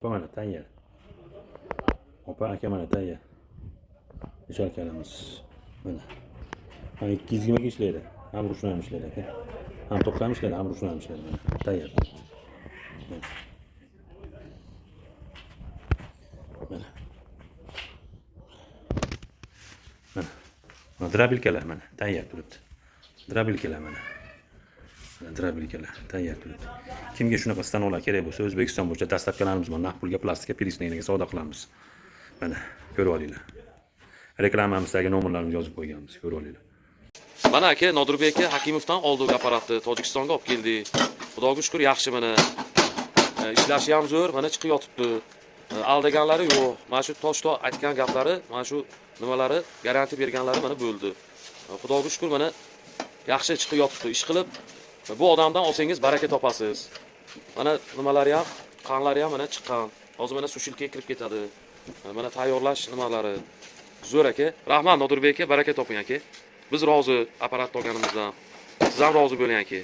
Opa mana tayyor. Opa aka mana tayyor. Ichalkalamiz. Mana. Ham 220 ga ishlaydi. Ham ruchnoy ishlaydi aka. Ham to'plam ishlaydi, ham ruchnoy ishlaydi. Mana tayyor. Mana. Mana drabilkalar mana tayyor turibdi. Drabilkalar mana. Drabilkalar tayyor turibdi. Kimga shunaqa stanoklar kerak bo'lsa, O'zbekiston bo'yicha dastlabkilarimiz bor. Naqd pulga plastika pelisniyga savdo qilamiz. Mana ko'rib olinglar. Reklamamizdagi nomerlarni yozib qo'yganmiz, ko'rib olinglar. Mana aka Nodirbek aka Hakimovdan oldik apparatni, Tojikistonga olib keldik. Xudoga shukr, yaxshi mana. Ishlashi ham zo'r, mana chiqib yotibdi. Aldaganlari yo'q. Mana shu toshto aytgan gaplari, mana shu nimalari garantiya berganlari mana bo'ldi. Xudoga shukr, mana yaxshi chiqib yotibdi. Ish qilib bu odamdan olsangiz baraka topasiz. Mana nimalari ham, qonlari ham mana chiqqan. Hozir mana sushilkaga kirib ketadi. Mana tayyorlash nimalari. Zo'r aka. Rahmat Nodirbek aka, baraka toping aka. Biz rozi apparat olganimizdan. Siz ham rozi bo'ling aka.